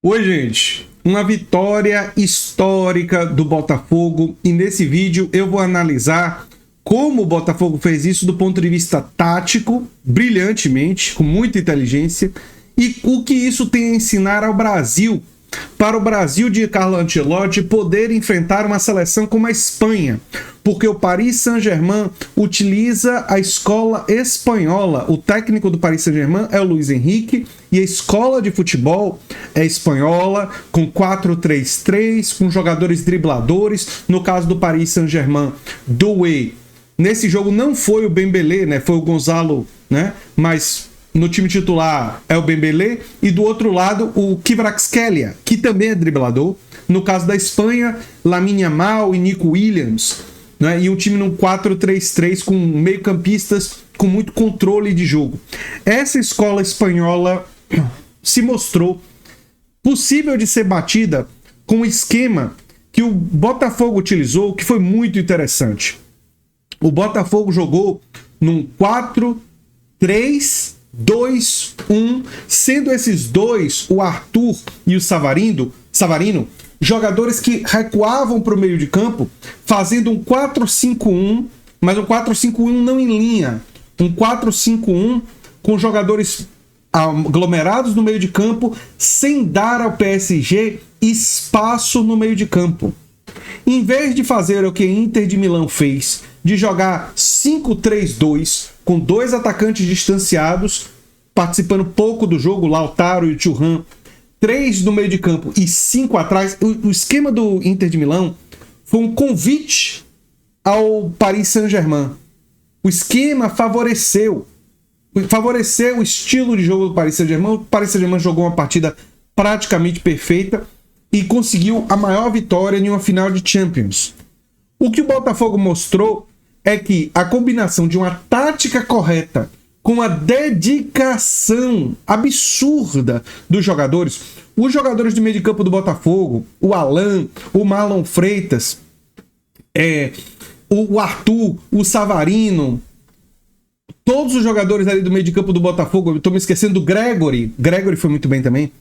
Oi, gente. Uma vitória histórica do Botafogo e nesse vídeo eu vou analisar como o Botafogo fez isso do ponto de vista tático, brilhantemente, com muita inteligência, e o que isso tem a ensinar ao Brasil, para o Brasil de Carlo Ancelotti poder enfrentar uma seleção como a Espanha, porque o Paris Saint-Germain utiliza a escola espanhola. O técnico do Paris Saint-Germain é o Luis Henrique e a escola de futebol é espanhola, com 4-3-3, com jogadores dribladores. No caso do Paris Saint-Germain, Doué. Nesse jogo não foi o Dembélé, né? Foi o Gonzalo, né? Mas no time titular é o Dembélé, e do outro lado o Kvaratskhelia, que também é driblador. No caso da Espanha, Lamine Yamal e Nico Williams, né? E um time num 4-3-3 com meio-campistas com muito controle de jogo. Essa escola espanhola se mostrou possível de ser batida com o esquema que o Botafogo utilizou, que foi muito interessante. O Botafogo jogou num 4-3-2-1, sendo esses dois, o Arthur e o Savarino, jogadores que recuavam para o meio de campo, fazendo um 4-5-1, mas um 4-5-1 não em linha, um 4-5-1 com jogadores aglomerados no meio de campo, sem dar ao PSG espaço no meio de campo. Em vez de fazer o que a Inter de Milão fez, de jogar 5-3-2, com dois atacantes distanciados, participando pouco do jogo, Lautaro e o Thuram, 3 no meio de campo e 5 atrás. O esquema do Inter de Milão foi um convite ao Paris Saint-Germain. O esquema favoreceu o estilo de jogo do Paris Saint-Germain. O Paris Saint-Germain jogou uma partida praticamente perfeita e conseguiu a maior vitória em uma final de Champions. O que o Botafogo mostrou é que a combinação de uma tática correta com a dedicação absurda dos jogadores, os jogadores de meio de campo do Botafogo, o Alan, o Marlon Freitas, o Arthur, o Savarino, todos os jogadores ali do meio de campo do Botafogo, eu estou me esquecendo do Gregory foi muito bem também.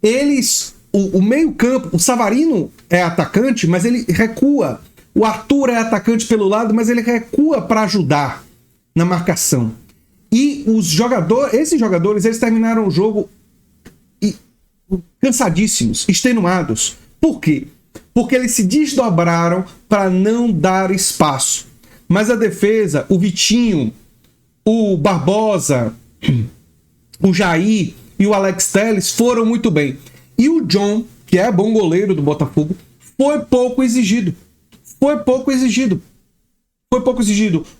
Eles, o meio campo, o Savarino é atacante, mas ele recua. O Arthur é atacante pelo lado, mas ele recua para ajudar na marcação. E esses jogadores, eles terminaram o jogo cansadíssimos, extenuados. Por quê? Porque eles se desdobraram para não dar espaço. Mas a defesa, o Vitinho, o Barbosa, o Jair e o Alex Telles foram muito bem. E o John, que é bom goleiro do Botafogo, foi pouco exigido.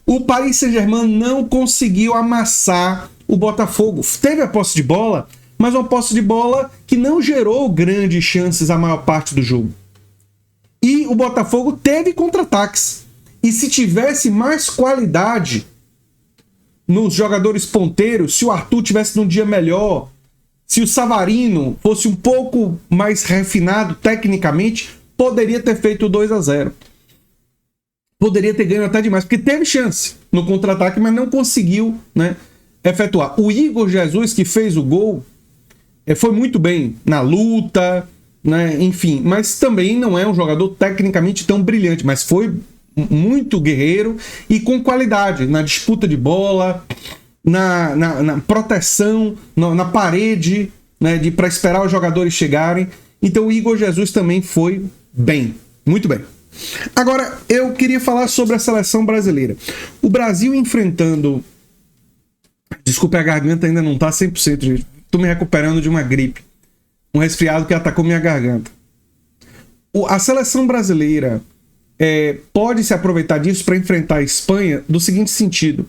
O Paris Saint-Germain não conseguiu amassar o Botafogo. Teve a posse de bola, mas uma posse de bola que não gerou grandes chances a maior parte do jogo. E o Botafogo teve contra-ataques. E se tivesse mais qualidade nos jogadores ponteiros, se o Arthur tivesse num dia melhor, se o Savarino fosse um pouco mais refinado tecnicamente, poderia ter feito o 2-0. Poderia ter ganho até demais, porque teve chance no contra-ataque, mas não conseguiu, né, efetuar. O Igor Jesus, que fez o gol, foi muito bem na luta, né, enfim, mas também não é um jogador tecnicamente tão brilhante, mas foi muito guerreiro e com qualidade na disputa de bola, na proteção, na parede, né, para esperar os jogadores chegarem. Então o Igor Jesus também foi bem, muito bem. Agora, eu queria falar sobre a seleção brasileira. O Brasil enfrentando... Desculpe, a garganta ainda não tá 100%, gente. Tô me recuperando de uma gripe. Um resfriado que atacou minha garganta. A seleção brasileira pode se aproveitar disso para enfrentar a Espanha do seguinte sentido.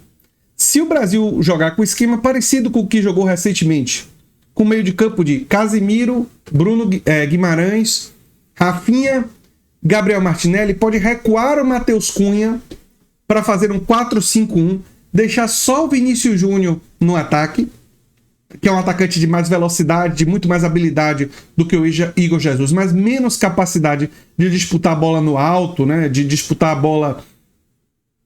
Se o Brasil jogar com um esquema parecido com o que jogou recentemente, com meio de campo de Casemiro, Bruno Guimarães, Rafinha, Gabriel Martinelli, pode recuar o Matheus Cunha para fazer um 4-5-1, deixar só o Vinícius Júnior no ataque, que é um atacante de mais velocidade, de muito mais habilidade do que o Igor Jesus, mas menos capacidade de disputar a bola no alto, né? De disputar a bola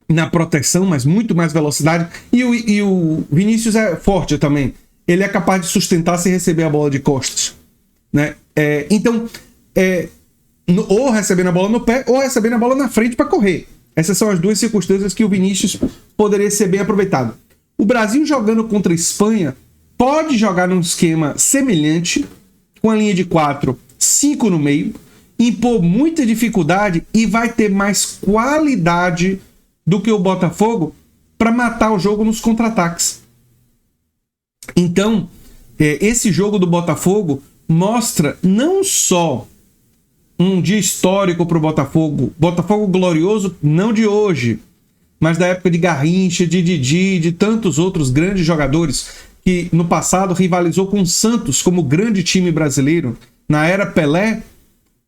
na proteção, mas muito mais velocidade. E o Vinícius é forte também. Ele é capaz de sustentar sem receber a bola de costas. né? Então, ou recebendo a bola no pé, ou recebendo a bola na frente para correr. Essas são as duas circunstâncias que o Vinícius poderia ser bem aproveitado. O Brasil jogando contra a Espanha pode jogar num esquema semelhante, com a linha de 4, 5 no meio, impor muita dificuldade e vai ter mais qualidade do que o Botafogo para matar o jogo nos contra-ataques. Então, esse jogo do Botafogo mostra não só um dia histórico para o Botafogo glorioso, não de hoje, mas da época de Garrincha, de Didi, de tantos outros grandes jogadores que no passado rivalizou com o Santos como grande time brasileiro. Na era Pelé,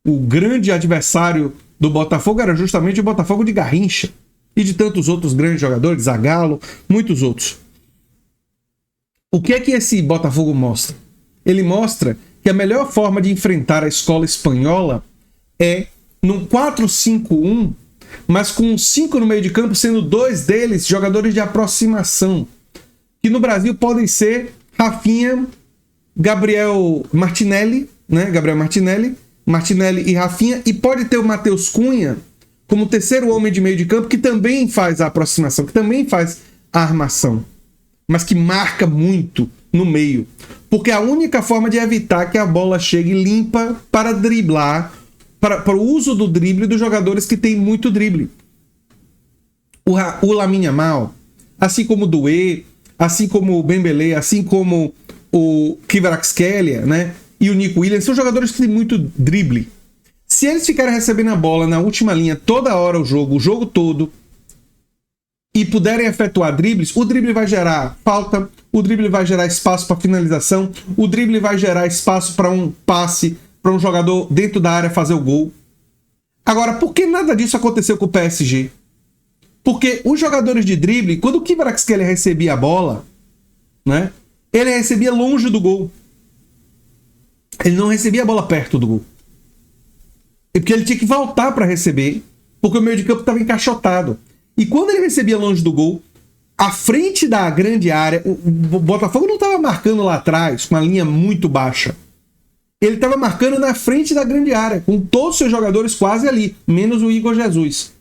o grande adversário do Botafogo era justamente o Botafogo de Garrincha e de tantos outros grandes jogadores, Zagallo, muitos outros. O que é que esse Botafogo mostra? Ele mostra que a melhor forma de enfrentar a escola espanhola é num 4-5-1, mas com 5 no meio de campo, sendo 2 deles jogadores de aproximação, que no Brasil podem ser Rafinha, Gabriel Martinelli, né? Martinelli e Rafinha, e pode ter o Matheus Cunha como terceiro homem de meio de campo, que também faz a aproximação, que também faz a armação, mas que marca muito no meio, porque a única forma de evitar que a bola chegue limpa para driblar, para o uso do drible dos jogadores que tem muito drible. O Lamine Yamal, assim como o Doué, assim como o Dembélé, assim como o Kvaratskhelia, né? E o Nico Williams, são jogadores que têm muito drible. Se eles ficarem recebendo a bola na última linha toda hora o jogo todo, e puderem efetuar dribles, o drible vai gerar falta, o drible vai gerar espaço para finalização, o drible vai gerar espaço para um passe, para um jogador dentro da área fazer o gol. Agora, por que nada disso aconteceu com o PSG? Porque os jogadores de drible, quando o Kvaratskhelia recebia a bola, né, ele recebia longe do gol. Ele não recebia a bola perto do gol. Porque ele tinha que voltar para receber, porque o meio de campo estava encaixotado. E quando ele recebia longe do gol, à frente da grande área, o Botafogo não estava marcando lá atrás, com a linha muito baixa. Ele estava marcando na frente da grande área, com todos os seus jogadores quase ali, menos o Igor Jesus.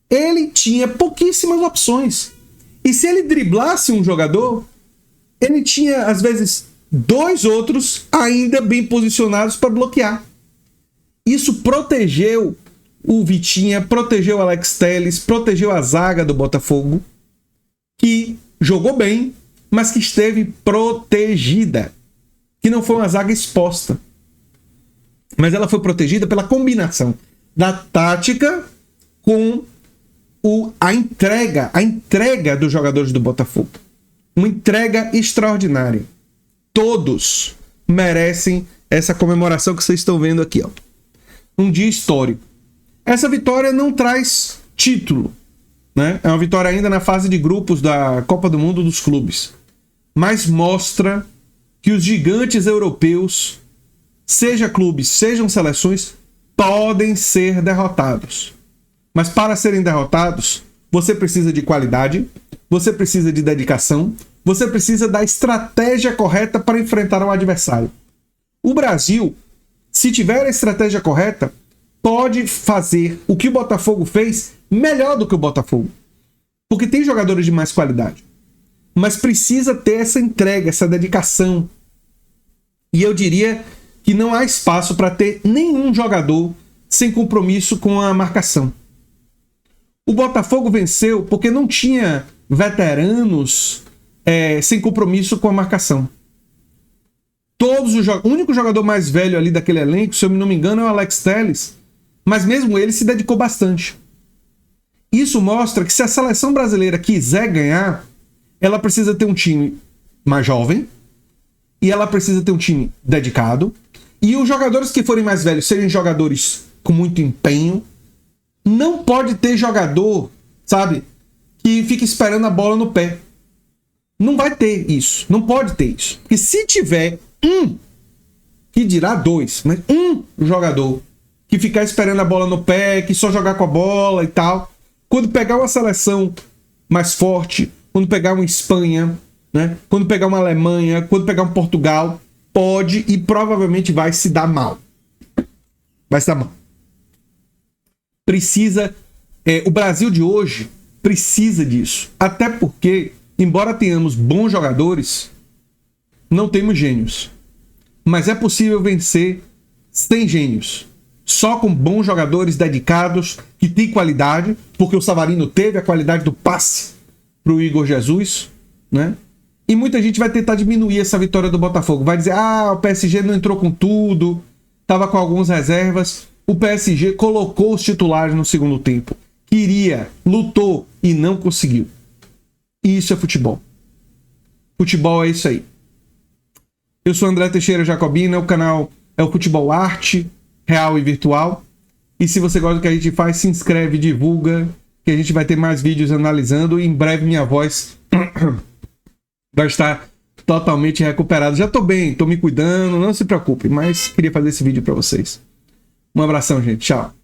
Ele tinha pouquíssimas opções. E se ele driblasse um jogador, ele tinha, às vezes, 2 outros ainda bem posicionados para bloquear. Isso protegeu o Vitinha, protegeu o Alex Telles, protegeu a zaga do Botafogo, que jogou bem, mas que esteve protegida. Que não foi uma zaga exposta. Mas ela foi protegida pela combinação da tática com a entrega dos jogadores do Botafogo. Uma entrega extraordinária. Todos merecem essa comemoração que vocês estão vendo aqui, ó. Um dia histórico. Essa vitória não traz título, né? É uma vitória ainda na fase de grupos da Copa do Mundo dos clubes. Mas mostra que os gigantes europeus, seja clubes, sejam seleções, podem ser derrotados. Mas para serem derrotados, você precisa de qualidade, você precisa de dedicação, você precisa da estratégia correta para enfrentar o adversário. O Brasil, se tiver a estratégia correta, pode fazer o que o Botafogo fez melhor do que o Botafogo. Porque tem jogadores de mais qualidade. Mas precisa ter essa entrega, essa dedicação. E eu diria que não há espaço para ter nenhum jogador sem compromisso com a marcação. O Botafogo venceu porque não tinha veteranos sem compromisso com a marcação. O único jogador mais velho ali daquele elenco, se eu não me engano, é o Alex Telles, mas mesmo ele se dedicou bastante. Isso mostra que se a seleção brasileira quiser ganhar, ela precisa ter um time mais jovem, e ela precisa ter um time dedicado, e os jogadores que forem mais velhos serem jogadores com muito empenho. Não pode ter jogador, sabe, que fica esperando a bola no pé. Não vai ter isso. Não pode ter isso. Porque se tiver que dirá 2, mas um jogador que ficar esperando a bola no pé, que só jogar com a bola e tal, quando pegar uma seleção mais forte, quando pegar uma Espanha, né, quando pegar uma Alemanha, quando pegar um Portugal, pode e provavelmente vai se dar mal. Vai se dar mal. Precisa... o Brasil de hoje precisa disso. Até porque, embora tenhamos bons jogadores, não temos gênios. Mas é possível vencer sem gênios. Só com bons jogadores dedicados, que têm qualidade, porque o Savarino teve a qualidade do passe para o Igor Jesus, né? E muita gente vai tentar diminuir essa vitória do Botafogo. Vai dizer, o PSG não entrou com tudo, estava com algumas reservas. O PSG colocou os titulares no segundo tempo. Queria, lutou e não conseguiu. E isso é futebol. Futebol é isso aí. Eu sou André Teixeira Jacobina, o canal é o Futebol Arte, Real e Virtual. E se você gosta do que a gente faz, se inscreve, divulga, que a gente vai ter mais vídeos analisando. E em breve minha voz vai estar totalmente recuperada. Já tô bem, tô me cuidando, não se preocupe, mas queria fazer esse vídeo para vocês. Um abração, gente. Tchau.